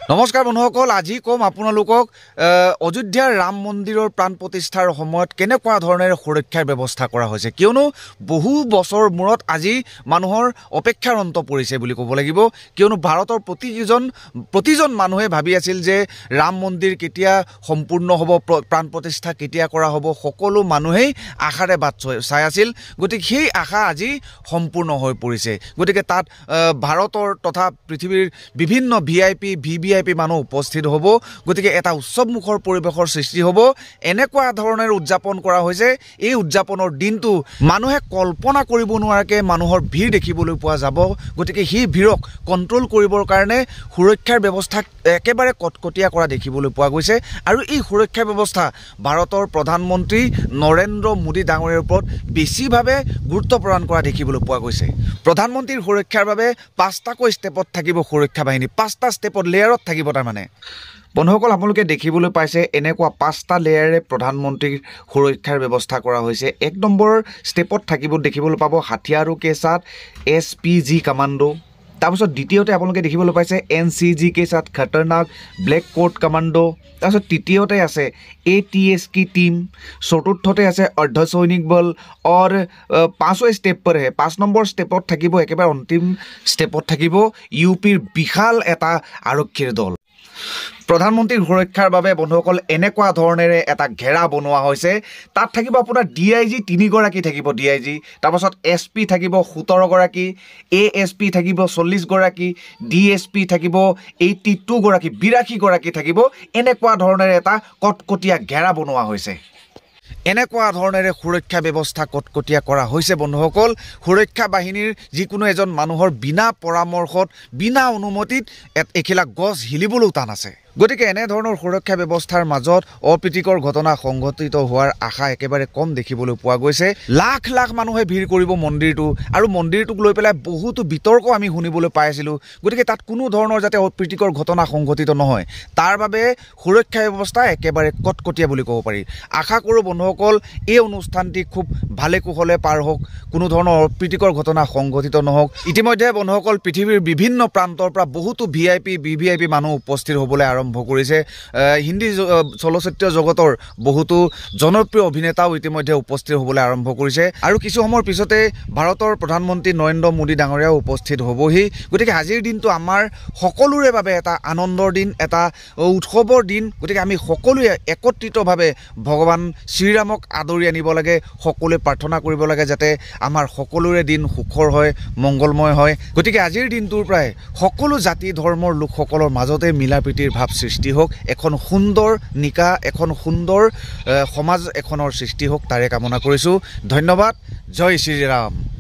নমস্কাৰ বন্ধুসকল, আজি কম আপোনালোকক অযোধ্যাৰ ৰাম মন্দিৰৰ প্ৰাণ প্ৰতিষ্ঠাৰ সময়ত কেনেকুৱা ধৰণেৰে সুৰক্ষাৰ ব্যৱস্থা কৰা হৈছে, কিয়নো বহু বছৰ মূৰত আজি মানুহৰ অপেক্ষাৰ অন্ত পৰিছে বুলি ক'ব লাগিব। কিয়নো ভাৰতৰ প্ৰতিজন মানুহে ভাবি আছিল যে ৰাম মন্দিৰ কেতিয়া সম্পূৰ্ণ হ'ব, প্ৰাণ প্ৰতিষ্ঠা কেতিয়া কৰা হ'ব, সকলো মানুহেই আশাৰে বাট চাই আছিল। গতিকে সেই আশা আজি সম্পূৰ্ণ হৈ পৰিছে। গতিকে তাত ভাৰতৰ তথা পৃথিৱীৰ বিভিন্ন ভিভিআইপি মানুহ উপস্থিত হ'ব। গতিকে এটা উৎসৱমুখৰ পৰিৱেশৰ সৃষ্টি হ'ব। এনেকুৱা ধৰণেৰে উদযাপন কৰা হৈছে। এই উদযাপনৰ দিনটো মানুহে কল্পনা কৰিব নোৱাৰাকৈ মানুহৰ ভিৰ দেখিবলৈ পোৱা যাব। গতিকে সেই ভিৰক কণ্ট্ৰল কৰিবৰ কাৰণে সুৰক্ষাৰ ব্যৱস্থা একেবাৰে কটকটীয়া কৰা দেখিবলৈ পোৱা গৈছে। আৰু এই সুৰক্ষা ব্যৱস্থা ভাৰতৰ প্ৰধানমন্ত্ৰী নৰেন্দ্ৰ মোদী ডাঙৰীয়াৰ ওপৰত বেছিভাৱে গুৰুত্ব প্ৰদান কৰা দেখিবলৈ পোৱা গৈছে। প্ৰধানমন্ত্ৰীৰ সুৰক্ষাৰ বাবে 5টাকৈ ষ্টেপত থাকিব সুৰক্ষা বাহিনী, 5টা ষ্টেপত লেয়াৰত থাকিব। তাৰমানে বন্ধুসকল, আপোনালোকে দেখিবলৈ পাইছে এনেকুৱা 5টা লেয়াৰে প্ৰধানমন্ত্ৰীৰ সুৰক্ষাৰ ব্যৱস্থা কৰা হৈছে। 1 নম্বৰ ষ্টেপত দেখিবলৈ পাব হাথিয়াৰ কে সাথ SPG কমাণ্ডো। তাৰপিছত দ্বিতীয়তে আপোনালোকে দেখিবলৈ পাইছে NCG কে সাথ খতৰনাক ব্লেক কোট কমাণ্ডো। তাৰপিছত তৃতীয়তে আছে ATS কি টিম। চতুৰ্থতে আছে অৰ্ধসৈনিক বল। और 5वें स्टेप पर है 5 নম্বৰ ষ্টেপত থাকিব, একেবাৰে অন্তিম ষ্টেপত থাকিব ইউপিৰ বিশাল এটা আৰক্ষীৰ দল। প্ৰধানমন্ত্ৰীৰ সুৰক্ষাৰ বাবে বন্ধুসকল এনেকুৱা ধৰণেৰে এটা ঘেৰা বনোৱা হৈছে। তাত থাকিব আপোনাৰ DIG 3গৰাকী থাকিব DIG, তাৰপাছত SP থাকিব 17গৰাকী, ASP থাকিব 40গৰাকী, DSP থাকিব 82গৰাকী, 82গৰাকী থাকিব। এনেকুৱা ধৰণেৰে এটা কটকটীয়া ঘেৰা বনোৱা হৈছে। এনেকুৱা ধৰণেৰে সুৰক্ষা ব্যৱস্থা কটকটীয়া কৰা হৈছে বন্ধুসকল। সুৰক্ষা বাহিনীৰ যিকোনো এজন মানুহৰ বিনা পৰামৰ্শত, বিনা অনুমতিত এখিলা গছ হিলিবলৈও টান আছে। গতিকে এনেধৰণৰ সুৰক্ষা ব্যৱস্থাৰ মাজত অপ্ৰীতিকৰ ঘটনা সংঘটিত হোৱাৰ আশা একেবাৰে কম দেখিবলৈ পোৱা গৈছে। লাখ লাখ মানুহে ভিৰ কৰিব মন্দিৰটো, আৰু মন্দিৰটোক লৈ পেলাই বহুতো বিতৰ্ক আমি শুনিবলৈ পাই আছিলোঁ। গতিকে তাত কোনো ধৰণৰ যাতে অপ্ৰীতিকৰ ঘটনা সংঘটিত নহয়, তাৰ বাবে সুৰক্ষা ব্যৱস্থা একেবাৰে কটকটীয়া বুলি ক'ব পাৰি। আশা কৰোঁ বন্ধুসকল এই অনুষ্ঠানটি খুব ভালে কুশলে পাৰ হওক, কোনো ধৰণৰ অপ্ৰীতিকৰ ঘটনা সংঘটিত নহওক। ইতিমধ্যে বন্ধুসকল পৃথিৱীৰ বিভিন্ন প্ৰান্তৰ পৰা বহুতো ভিভিআইপি মানুহ উপস্থিত হ'বলৈ আৰম্ভ কৰিছে। হিন্দী চলচ্চিত্ৰ জগতৰ বহুতো জনপ্ৰিয় অভিনেতাও ইতিমধ্যে উপস্থিত হ'বলৈ আৰম্ভ কৰিছে। আৰু কিছু সময়ৰ পিছতে ভাৰতৰ প্ৰধানমন্ত্ৰী নৰেন্দ্ৰ মোদী ডাঙৰীয়াও উপস্থিত হ'বহি। গতিকে আজিৰ দিনটো আমাৰ সকলোৰে বাবে এটা আনন্দৰ দিন, এটা উৎসৱৰ দিন। গতিকে আমি সকলোৱে একত্ৰিতভাৱে ভগৱান শ্ৰীৰামক আদৰি আনিব লাগে, সকলোৱে প্ৰাৰ্থনা কৰিব লাগে যাতে আমাৰ সকলোৰে দিন সুখৰ হয়, মংগলময় হয়। গতিকে আজিৰ দিনটোৰ পৰাই সকলো জাতি ধৰ্মৰ লোকসকলৰ মাজতে মিলা প্ৰীতিৰ ভাৱ সৃষ্টি হোক, এখন সুন্দৰ নিকা, এখন সুন্দৰ সমাজ এখনৰ সৃষ্টি হোক, তাৰে কামনা কৰিছোঁ। ধন্যবাদ। জয় শ্ৰীৰাম।